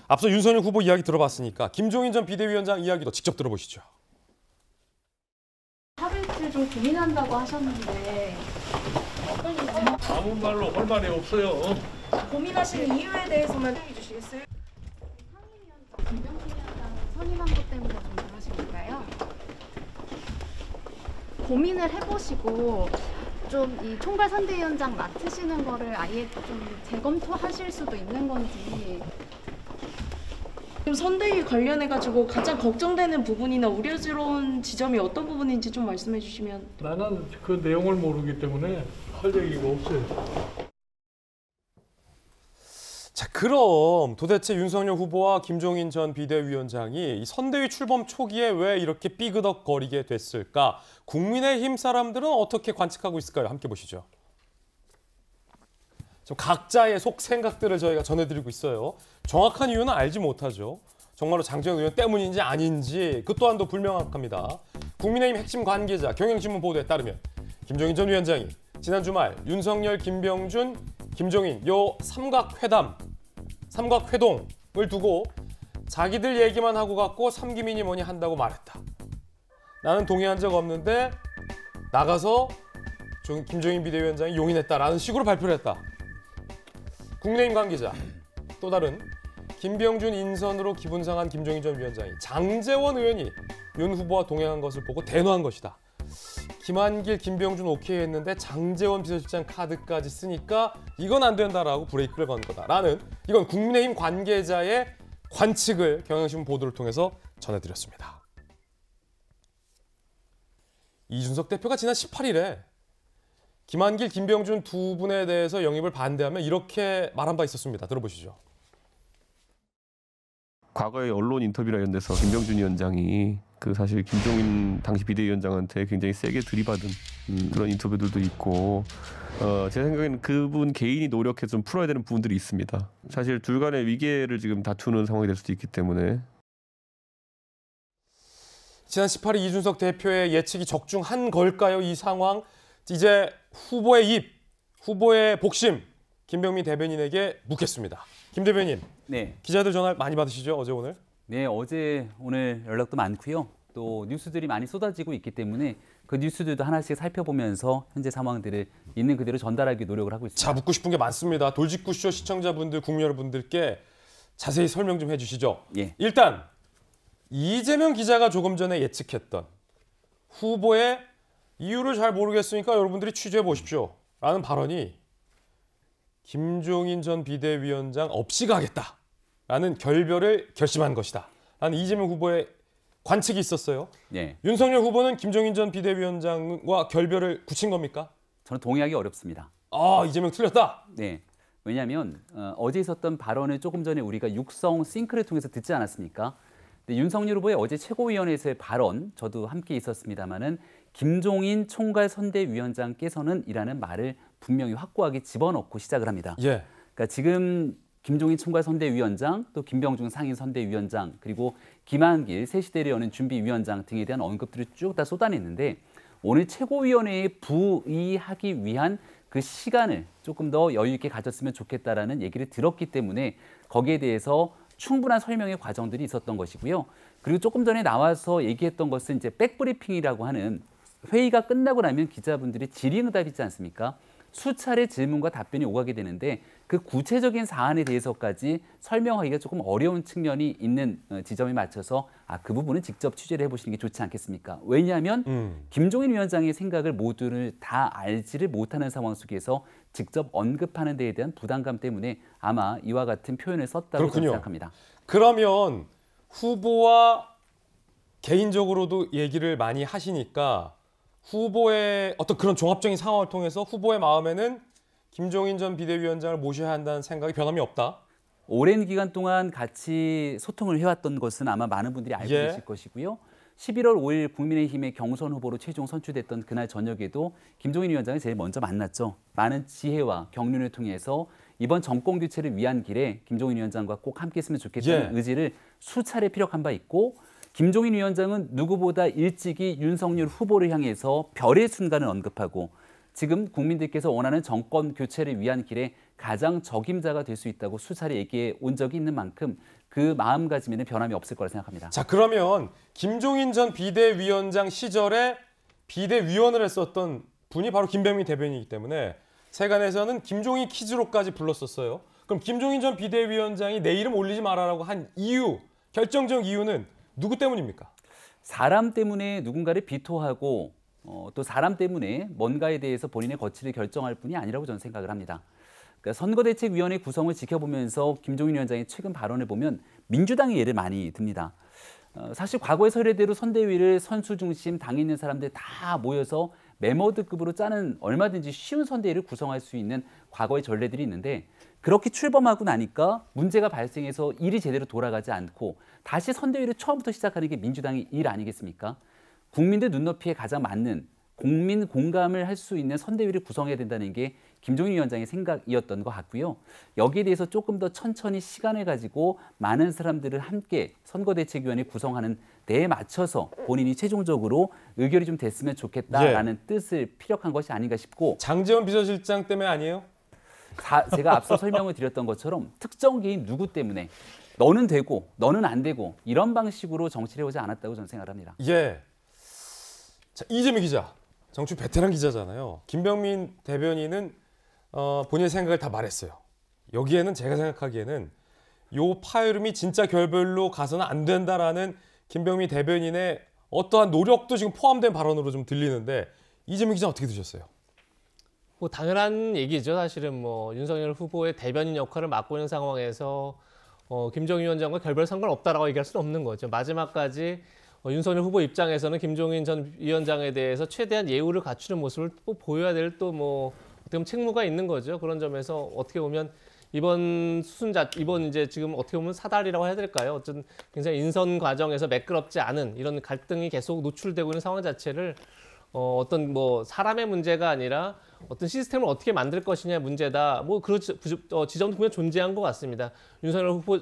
앞서 윤석열 후보 이야기 들어봤으니까 김종인 전 비대위원장 이야기도 직접 들어보시죠. 하루 이틀 좀 고민한다고 하셨는데 아무 말로 할 말이 없어요. 고민하시는 이유에 대해서만 설명해 주시겠어요? 상임위원장 김병준 위원장을 선임한 것 때문에 좀 그러신 건가요? 고민을 해보시고 좀 이 총괄 선대위원장 맡으시는 거를 아예 좀 재검토하실 수도 있는 건지. 지금 선대위 관련해 가지고 가장 걱정되는 부분이나 우려스러운 지점이 어떤 부분인지 좀 말씀해 주시면. 나는 그 내용을 모르기 때문에 할 얘기가 없어요. 자, 그럼 도대체 윤석열 후보와 김종인 전 비대위원장이 이 선대위 출범 초기에 왜 이렇게 삐그덕거리게 됐을까? 국민의힘 사람들은 어떻게 관측하고 있을까요? 함께 보시죠. 좀 각자의 속 생각들을 저희가 전해드리고 있어요. 정확한 이유는 알지 못하죠. 정말로 장재원 의원 때문인지 아닌지 그 또한도 불명확합니다. 국민의힘 핵심 관계자 경향신문 보도에 따르면 김종인 전 위원장이 지난 주말 윤석열, 김병준, 김종인 요 삼각회동을 두고 자기들 얘기만 하고 갔고 삼김이니 뭐니 한다고 말했다. 나는 동의한 적 없는데 나가서 김종인 비대위원장이 용인했다라는 식으로 발표를 했다. 국민의힘 관계자 또 다른 김병준 인선으로 기분 상한 김종인 전 위원장이 장제원 의원이 윤 후보와 동행한 것을 보고 대노한 것이다. 김한길, 김병준 오케이 했는데 장제원 비서실장 카드까지 쓰니까 이건 안 된다라고 브레이크를 건 거다라는 이건 국민의힘 관계자의 관측을 경향신문 보도를 통해서 전해드렸습니다. 이준석 대표가 지난 18일에 김한길, 김병준 두 분에 대해서 영입을 반대하며 이렇게 말한 바 있었습니다. 들어보시죠. 과거의 언론 인터뷰나 이런 데서 김병준 위원장이 그 사실 김종인 당시 비대위원장한테 굉장히 세게 들이받은 그런 인터뷰들도 있고 제 생각에는 그분 개인이 노력해서 좀 풀어야 되는 부분들이 있습니다. 사실 둘 간의 위계를 지금 다투는 상황이 될 수도 있기 때문에. 지난 18일 이준석 대표의 예측이 적중한 걸까요? 이 상황. 이제 후보의 입, 후보의 복심 김병민 대변인에게 묻겠습니다. 김 대변인, 네. 기자들 전화 많이 받으시죠? 어제 오늘? 네, 어제 오늘 연락도 많고요. 또 뉴스들이 많이 쏟아지고 있기 때문에 그 뉴스들도 하나씩 살펴보면서 현재 상황들을 있는 그대로 전달하기 노력을 하고 있습니다. 자, 묻고 싶은 게 많습니다. 돌직구쇼 시청자분들, 국민 여러분들께 자세히 설명 좀 해주시죠. 예. 일단 이재명 기자가 조금 전에 예측했던 후보의 이유를 잘 모르겠으니까 여러분들이 취재해 보십시오 라는 발언이 김종인 전 비대위원장 없이 가겠다라는 결별을 결심한 것이다 라는 이재명 후보의 관측이 있었어요. 예. 윤석열 후보는 김종인 전 비대위원장과 결별을 굳힌 겁니까? 저는 동의하기 어렵습니다. 이재명 틀렸다. 네. 왜냐하면 어제 있었던 발언을 조금 전에 우리가 육성 싱크를 통해서 듣지 않았습니까? 근데 윤석열 후보의 어제 최고위원회에서의 발언, 저도 함께 있었습니다마는 김종인 총괄 선대위원장께서는 이라는 말을 분명히 확고하게 집어넣고 시작을 합니다. 예. 그러니까 지금 김종인 총괄 선대위원장, 또 김병준 상임 선대위원장, 그리고 김한길 새시대를 준비위원장 등에 대한 언급들을 쭉 다 쏟아냈는데 오늘 최고위원회에 부의하기 위한 그 시간을 조금 더 여유 있게 가졌으면 좋겠다라는 얘기를 들었기 때문에 거기에 대해서 충분한 설명의 과정들이 있었던 것이고요. 그리고 조금 전에 나와서 얘기했던 것은 이제 백브리핑이라고 하는 회의가 끝나고 나면 기자분들이 질의응답 있지 않습니까? 수차례 질문과 답변이 오가게 되는데 그 구체적인 사안에 대해서까지 설명하기가 조금 어려운 측면이 있는 지점에 맞춰서 그 부분은 직접 취재를 해보시는 게 좋지 않겠습니까? 왜냐하면 김종인 위원장의 생각을 모두를 다 알지를 못하는 상황 속에서 직접 언급하는 데에 대한 부담감 때문에 아마 이와 같은 표현을 썼다고 생각합니다. 그러면 후보와 개인적으로도 얘기를 많이 하시니까 후보의 어떤 그런 종합적인 상황을 통해서 후보의 마음에는 김종인 전 비대위원장을 모셔야 한다는 생각이 변함이 없다. 오랜 기간 동안 같이 소통을 해왔던 것은 아마 많은 분들이 알고 예. 계실 것이고요. 11월 5일 국민의힘의 경선 후보로 최종 선출됐던 그날 저녁에도 김종인 위원장을 제일 먼저 만났죠. 많은 지혜와 경륜을 통해서 이번 정권 교체를 위한 길에 김종인 위원장과 꼭 함께 했으면 좋겠다는 의지를 수차례 피력한 바 있고 김종인 위원장은 누구보다 일찍이 윤석열 후보를 향해서 별의 순간을 언급하고 지금 국민들께서 원하는 정권 교체를 위한 길에 가장 적임자가 될 수 있다고 수차례 얘기해 온 적이 있는 만큼 그 마음가짐에는 변함이 없을 거라 생각합니다. 자, 그러면 김종인 전 비대위원장 시절에 비대위원을 했었던 분이 바로 김병민 대변인이기 때문에 세간에서는 김종인 퀴즈로까지 불렀었어요. 그럼 김종인 전 비대위원장이 내 이름 올리지 말아라고 한 이유, 결정적 이유는 누구 때문입니까? 사람 때문에 누군가를 비토하고 또 사람 때문에 뭔가에 대해서 본인의 거취를 결정할 뿐이 아니라고 저는 생각을 합니다. 그러니까 선거대책위원회 구성을 지켜보면서 김종인 위원장의 최근 발언을 보면 민주당의 예를 많이 듭니다. 사실 과거의 선례대로 선대위를 선수 중심 당에 있는 사람들 다 모여서 메머드급으로 짜는 얼마든지 쉬운 선대위를 구성할 수 있는 과거의 전례들이 있는데 그렇게 출범하고 나니까 문제가 발생해서 일이 제대로 돌아가지 않고 다시 선대위를 처음부터 시작하는 게 민주당의 일 아니겠습니까? 국민들 눈높이에 가장 맞는 국민 공감을 할 수 있는 선대위를 구성해야 된다는 게 김종인 위원장의 생각이었던 것 같고요. 여기에 대해서 조금 더 천천히 시간을 가지고 많은 사람들을 함께 선거대책위원회 구성하는 데에 맞춰서 본인이 최종적으로 의결이 좀 됐으면 좋겠다라는 뜻을 피력한 것이 아닌가 싶고 장제원 비서실장 때문에 아니에요? 제가 앞서 설명을 드렸던 것처럼 특정 개인 누구 때문에 너는 되고 너는 안 되고 이런 방식으로 정치를 해오지 않았다고 저는 생각합니다. 예. 자, 이재미 기자, 정치 베테랑 기자잖아요. 김병민 대변인은 본인의 생각을 다 말했어요. 여기에는 제가 생각하기에는 요 파열음이 진짜 결별로 가서는 안 된다라는 김병민 대변인의 어떠한 노력도 지금 포함된 발언으로 좀 들리는데 이재미 기자 어떻게 드셨어요? 뭐 당연한 얘기죠. 사실은 뭐 윤석열 후보의 대변인 역할을 맡고 있는 상황에서 김종인 위원장과 결별 상관없다라고 얘기할 수는 없는 거죠. 마지막까지 윤석열 후보 입장에서는 김종인 전 위원장에 대해서 최대한 예우를 갖추는 모습을 또 보여야 될 또 뭐 어떻게 보면 책무가 있는 거죠. 그런 점에서 어떻게 보면 이번 이제 지금 어떻게 보면 사달이라고 해야 될까요? 어쨌든 굉장히 인선 과정에서 매끄럽지 않은 이런 갈등이 계속 노출되고 있는 상황 자체를 어떤 뭐 사람의 문제가 아니라 어떤 시스템을 어떻게 만들 것이냐 문제다. 뭐 그런 지점도 분명 존재한 것 같습니다. 윤석열 후보,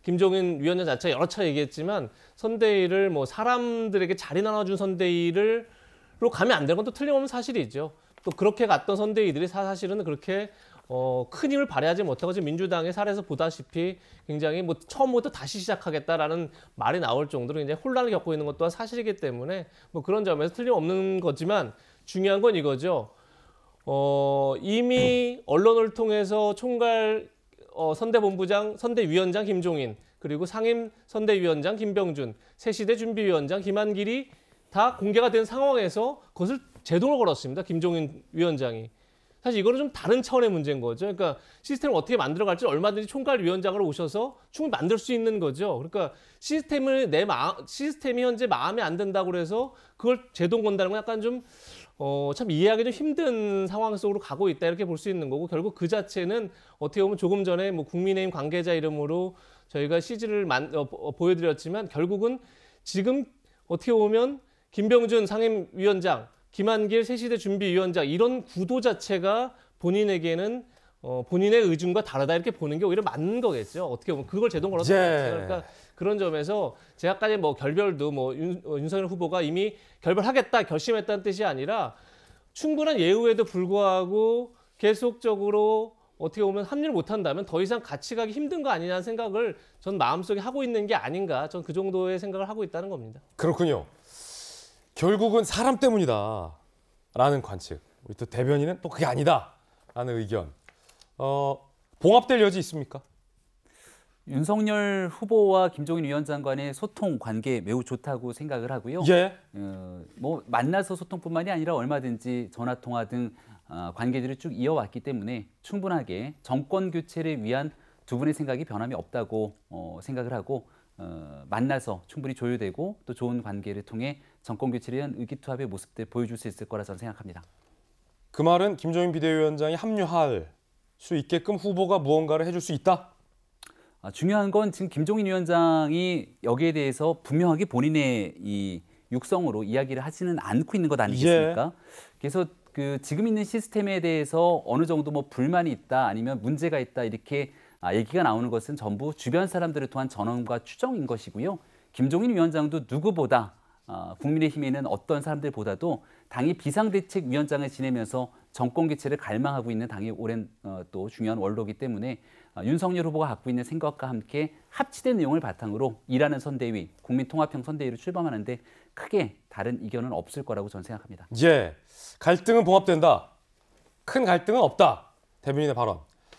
김종인 위원장 자체가 여러 차례 얘기했지만 선대위를 뭐 사람들에게 자리 나눠준 선대위로 가면 안 되는 건 또 틀림없는 사실이죠. 또 그렇게 갔던 선대위들이 사실은 그렇게 큰 힘을 발휘하지 못하고 지금 민주당의 사례에서 보다시피 굉장히 뭐 처음부터 다시 시작하겠다라는 말이 나올 정도로 이제 혼란을 겪고 있는 것 또한 사실이기 때문에 뭐 그런 점에서 틀림없는 거지만 중요한 건 이거죠. 이미 언론을 통해서 총괄 선대본부장, 선대위원장 김종인 그리고 상임 선대위원장 김병준, 새시대 준비위원장 김한길이 다 공개가 된 상황에서 그것을 제동을 걸었습니다. 김종인 위원장이. 사실 이거는 좀 다른 차원의 문제인 거죠. 그러니까 시스템을 어떻게 만들어갈지 얼마든지 총괄위원장으로 오셔서 충분히 만들 수 있는 거죠. 그러니까 시스템이 현재 마음에 안 든다고 그래서 그걸 제동 건다는 건 약간 좀 참 이해하기 좀 힘든 상황 속으로 가고 있다 이렇게 볼 수 있는 거고 결국 그 자체는 어떻게 보면 조금 전에 뭐 국민의힘 관계자 이름으로 저희가 CG를 보여드렸지만 결국은 지금 어떻게 보면 김병준 상임위원장, 김한길 새시대 준비위원장 이런 구도 자체가 본인에게는 본인의 의중과 다르다 이렇게 보는 게 오히려 맞는 거겠죠. 어떻게 보면 그걸 제동 걸었던 것 같아요. 그러니까 그런 점에서 제가까지 뭐 결별도 뭐 윤석열 후보가 이미 결별하겠다 결심했다는 뜻이 아니라 충분한 예우에도 불구하고 계속적으로 어떻게 보면 합류를 못한다면 더 이상 같이 가기 힘든 거 아니냐는 생각을 전 마음속에 하고 있는 게 아닌가. 전 그 정도의 생각을 하고 있다는 겁니다. 그렇군요. 결국은 사람 때문이다라는 관측. 우리 또 대변인은 또 그게 아니다라는 의견. 봉합될 여지 있습니까? 윤석열 후보와 김종인 위원장 간의 소통 관계 매우 좋다고 생각을 하고요. 예. 뭐 만나서 소통뿐만이 아니라 얼마든지 전화 통화 등 관계들을 쭉 이어왔기 때문에 충분하게 정권 교체를 위한 두 분의 생각이 변함이 없다고 생각을 하고 만나서 충분히 조율되고 또 좋은 관계를 통해 정권 교체를 위한 의기투합의 모습들 보여줄 수 있을 거라 저는 생각합니다. 그 말은 김종인 비대위원장이 합류할 수 있게끔 후보가 무언가를 해줄 수 있다? 중요한 건 지금 김종인 위원장이 여기에 대해서 분명하게 본인의 이 육성으로 이야기를 하지는 않고 있는 것 아니겠습니까? 예. 그래서 그 지금 있는 시스템에 대해서 어느 정도 뭐 불만이 있다 아니면 문제가 있다 이렇게 얘기가 나오는 것은 전부 주변 사람들을 통한 전언과 추정인 것이고요. 김종인 위원장도 누구보다 국민의힘에 있는 어떤 사람들보다도 당이 비상대책위원장을 지내면서 정권 교체를 갈망하고 있는 당의 오랜 또 중요한 원로이기 때문에 윤석열 후보가 갖고 있는 생각과 함께 합치된 내용을 바탕으로 일하는 선대위, 국민통합형 선대위를 출범하는데 크게 다른 이견은 없을 거라고 저는 생각합니다. 예, 갈등은 봉합된다. 큰 갈등은 없다. 대변인의 발언.